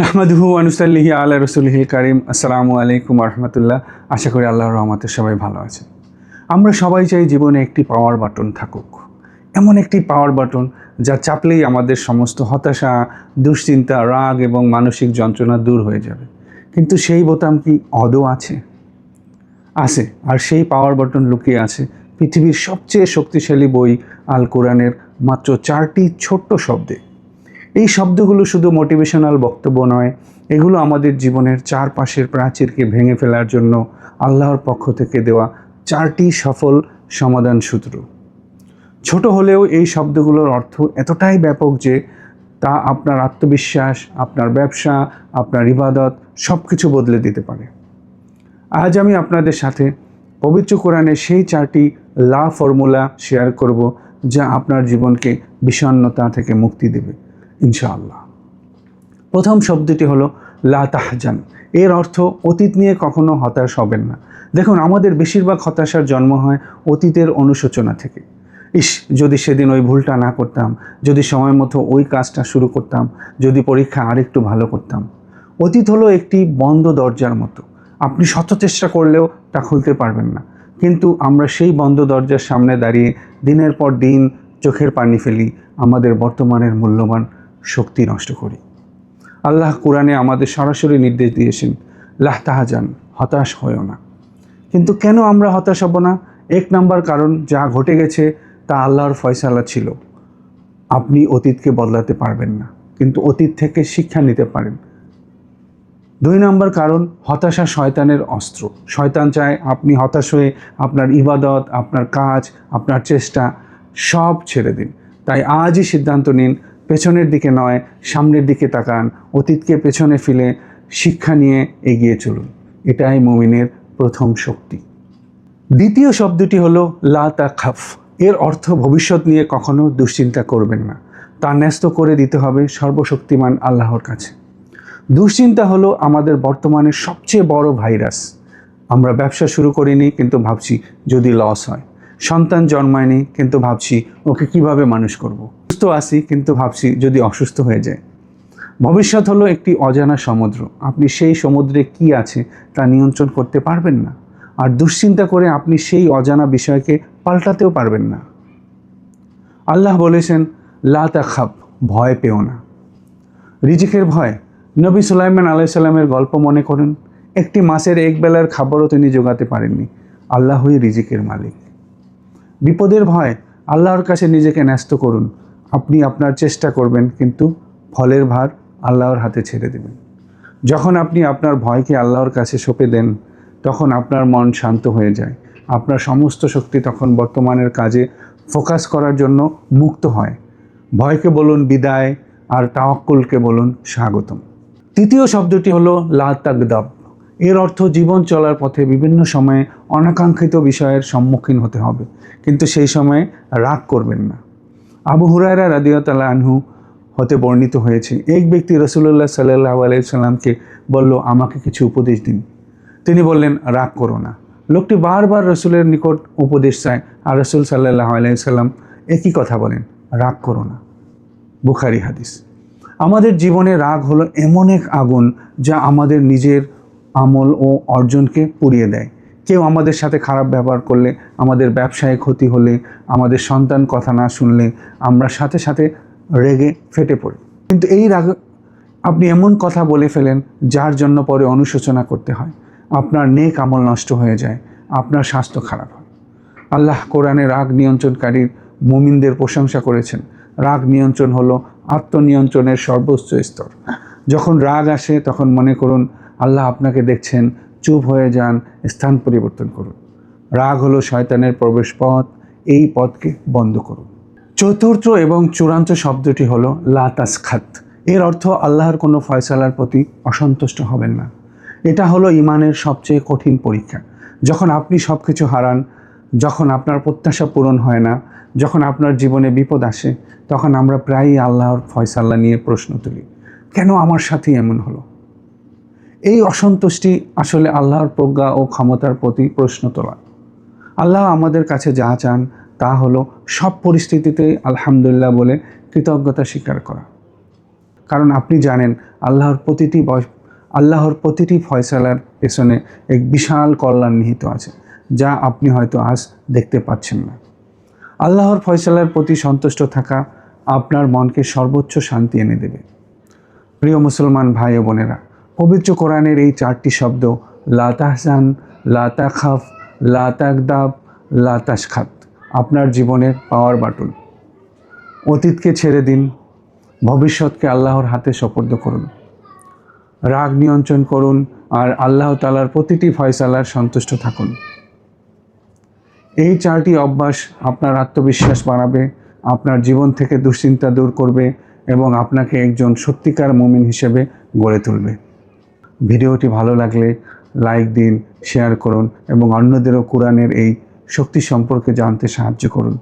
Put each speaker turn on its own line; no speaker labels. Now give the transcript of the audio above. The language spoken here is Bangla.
নাহমাদুহু ওয়া নুসাল্লিহি আলা রাসূলিহিল কারীম। আসসালামু আলাইকুম ওয়া রাহমাতুল্লাহ। আশা করি আল্লাহর রহমতে সবাই ভালো আছেন। আমরা সবাই চাই জীবনে একটি পাওয়ার বাটন থাকুক, এমন একটি পাওয়ার বাটন যা চাপলেই আমাদের সমস্ত হতাশা, দুশ্চিন্তা, রাগ এবং মানসিক যন্ত্রণা দূর হয়ে যাবে। কিন্তু সেই বোতাম কি আদৌ আছে? আছে, আর সেই পাওয়ার বাটন লুকিয়ে আছে পৃথিবীর সবচেয়ে শক্তিশালী বই আল কোরআনের মাত্র 4টি ছোট্ট শব্দে। এই শব্দগুলো শুধু মোটিভেশনাল বক্তব্য নয়, এগুলো আমাদের জীবনের চারপাশের প্রাচীরকে ভেঙে ফেলার জন্য আল্লাহর পক্ষ থেকে দেওয়া 4টি সফল সমাধান সূত্র। ছোট হলেও এই শব্দগুলোর অর্থ এতটাই ব্যাপক যে তা আপনার আত্মবিশ্বাস, আপনার ব্যবসা, আপনার ইবাদত সব কিছু বদলে দিতে পারে। আজ আমি আপনাদের সাথে পবিত্র কোরআনের সেই 4টি লা ফর্মুলা শেয়ার করব, যা আপনার জীবনকে বিষণ্ণতা থেকে মুক্তি দেবে ইনশাআল্লাহ। প্রথম শব্দটি হলো লা তাহজান। এর অর্থ অতীত নিয়ে কখনো হতাশ হবেন না। দেখুন, আমাদের বেশিরভাগ হতাশার জন্ম হয় অতীতের অনুশোচনা থেকে। যদি সেদিন ওই ভুলটা না করতাম, যদি সময় মতো ওই কাজটা শুরু করতাম, যদি পরীক্ষা আরেকটু ভালো করতাম। অতীত হলো একটি বন্ধ দরজার মতো, আপনি শত চেষ্টা করলেও তা খুলতে পারবেন না। কিন্তু আমরা সেই বন্ধ দরজার সামনে দাঁড়িয়ে দিনের পর দিন চোখের পানি ফেলি, আমাদের বর্তমানের মূল্যবান শক্তি নষ্ট করি। আল্লাহ কোরআনে আমাদের সরাসরি নির্দেশ দিয়েছেন, লা তাহজান, হতাশ হয়ো না। কিন্তু কেন আমরা হতাশ হব না? 1 নম্বর কারণ, যা ঘটে গেছে তা আল্লাহর ফয়সালা ছিল। আপনি অতীতকে বদলাতে পারবেন না, কিন্তু অতীত থেকে শিক্ষা নিতে পারেন। 2 নম্বর কারণ, হতাশা শয়তানের অস্ত্র। শয়তান চায় আপনি হতাশ হয়ে আপনার ইবাদত, আপনার কাজ, আপনার চেষ্টা সব ছেড়ে দিন। তাই আজই সিদ্ধান্ত নিন, পেছনের দিকে নয়, সামনের দিকে তাকান, অতীতকে পেছনে ফেলে শিক্ষা নিয়ে এগিয়ে চলুন। এটাই মুমিনের প্রথম শক্তি। দ্বিতীয় শব্দটি হলো লা তাখাফ। এর অর্থ ভবিষ্যৎ নিয়ে কখনো দুশ্চিন্তা করবেন না, তা ন্যস্ত করে দিতে হবে সর্বশক্তিমান আল্লাহর কাছে। দুশ্চিন্তা হলো আমাদের বর্তমানের সবচেয়ে বড় ভাইরাস। আমরা ব্যবসা শুরু করিনি, কিন্তু ভাবছি যদি লস হয়। সন্তান জন্মায়নি, কিন্তু ভাবছি ওকে কিভাবে মানুষ করব। সুস্থ আছি, কিন্তু ভাবছি যদি অসুস্থ হয়ে যায়। ভবিষ্যৎ হলো একটি অজানা সমুদ্র, আপনি সেই সমুদ্রে কি আছে তা নিয়ন্ত্রণ করতে পারবেন না। আর দুশ্চিন্তা করে আপনি সেই অজানা বিষয়কে পাল্টাতেও পারবেন না। আল্লাহ বলেছেন, লা তাখাফ, ভয় পেও না। রিজিকের ভয়। নবী সুলাইমান আলাইহিস সালামের গল্প মনে করুন। একটি মাসের এক বেলার খাবারও তিনি জোগাতে পারেননি। আল্লাহই রিজিকের মালিক। বিপদের ভয়। আল্লাহর কাছে নিজেকে ন্যস্ত করুন। আপনি আপনার চেষ্টা করবেন, কিন্তু ফলের ভার আল্লাহর হাতে ছেড়ে দেবেন। যখন আপনি আপনার ভয়কে আল্লাহর কাছে সঁপে দেন, তখন আপনার মন শান্ত হয়ে যায়। আপনার সমস্ত শক্তি তখন বর্তমানের কাজে ফোকাস করার জন্য মুক্ত হয়। ভয়কে বলুন বিদায়, আর তাওয়াক্কুলকে বলুন স্বাগতম। তৃতীয় শব্দটি হলো লা তাগদাব। এর অর্থ জীবন চলার পথে বিভিন্ন সময়ে অনাকাঙ্ক্ষিত বিষয়ের সম্মুখীন হতে হবে, কিন্তু সেই সময়ে রাগ করবেন না। আবু হুরায়রা রাদিয়াল্লাহু আনহু হতে বর্ণিত হয়েছে, এক ব্যক্তি রাসূলুল্লাহ সাল্লাল্লাহু আলাইহি সাল্লামকে বলল, আমাকে কিছু উপদেশ দিন। তিনি বললেন, রাগ করো না। লোকটি বারবার রসুলের নিকট উপদেশ চায়, আর রসুল সাল্লাল্লাহু আলাইহি সাল্লাম একই কথা বলেন, রাগ করো না। বুখারী হাদিস। আমাদের জীবনে রাগ হলো এমন এক আগুন যা আমাদের নিজের আমল ও অর্জনকে পুড়িয়ে দেয়। কেউ আমাদের সাথে খারাপ ব্যবহার করলে, আমাদের ব্যবসায় ক্ষতি হলে, আমাদের সন্তান কথা না শুনলে আমরা সাথে সাথে রেগে ফেটে পড়ি। কিন্তু এই রাগ আপনি এমন কথা বলে ফেলেন যার জন্য পরে অনুশোচনা করতে হয়। আপনার নেক আমল নষ্ট হয়ে যায়, আপনার স্বাস্থ্য খারাপ হয়। আল্লাহ কোরআনে রাগ নিয়ন্ত্রণকারীর মুমিনদের প্রশংসা করেছেন। রাগ নিয়ন্ত্রণ হলো আত্মনিয়ন্ত্রণের সর্বোচ্চ স্তর। যখন রাগ আসে তখন মনে করুন আল্লাহ আপনাকে দেখছেন, চুপ হয়ে যান, স্থান পরিবর্তন করুন। রাগ হলো শয়তানের প্রবেশ পথ, এই পথকে বন্ধ করুন। চতুর্থ এবং চূড়ান্ত শব্দটি হলো লা তাসখাত। এর অর্থ আল্লাহর কোনো ফয়সালার প্রতি অসন্তুষ্ট হবেন না। এটা হলো ঈমানের সবচেয়ে কঠিন পরীক্ষা। যখন আপনি সব কিছু হারান, যখন আপনার প্রত্যাশা পূরণ হয় না, যখন আপনার জীবনে বিপদ আসে, তখন আমরা প্রায়ই আল্লাহর ফয়সালা নিয়ে প্রশ্ন তুলি, কেন আমার সাথে এমন হলো? এই অসন্তুষ্টি আসলে আল্লাহর প্রজ্ঞা ও ক্ষমতার প্রতি প্রশ্ন তোলা। আল্লাহ আমাদের কাছে যা চান তা হলো সব পরিস্থিতিতে আলহামদুলিল্লাহ বলে কৃতজ্ঞতা স্বীকার করা। কারণ আপনি জানেন আল্লাহর প্রতিটি ফয়সালার পেছনে এক বিশাল কল্যাণ নিহিত আছে, যা আপনি হয়তো আজ দেখতে পাচ্ছেন না। আল্লাহর ফয়সালার প্রতি সন্তুষ্ট থাকা আপনার মনকে সর্বোচ্চ শান্তি এনে দেবে। প্রিয় মুসলমান ভাই ও বোনেরা, পবিত্র কোরআনের এই 4টি শব্দ লা তাহজান, লা তাখাফ, লা তাগদাব, লা তাশখাত আপনার জীবনের পাওয়ার বাটন। অতীতকে ছেড়ে দিন, ভবিষ্যৎকে আল্লাহর হাতে সোপর্দ করুন, রাগ নিয়ন্ত্রণ করুন আর আল্লাহ তাআলার প্রতিটি ফয়সালার সন্তুষ্ট থাকুন। এই 4টি অভ্যাস আপনার আত্মবিশ্বাস বাড়াবে, আপনার জীবন থেকে দুশ্চিন্তা দূর করবে এবং আপনাকে একজন সত্যিকার মুমিন হিসেবে গড়ে তুলবে। ভিডিওটি ভালো লাগলে লাইক দিন, শেয়ার করুন এবং অন্যদেরও কোরআনের এই শক্তি সম্পর্কে জানতে সাহায্য করুন।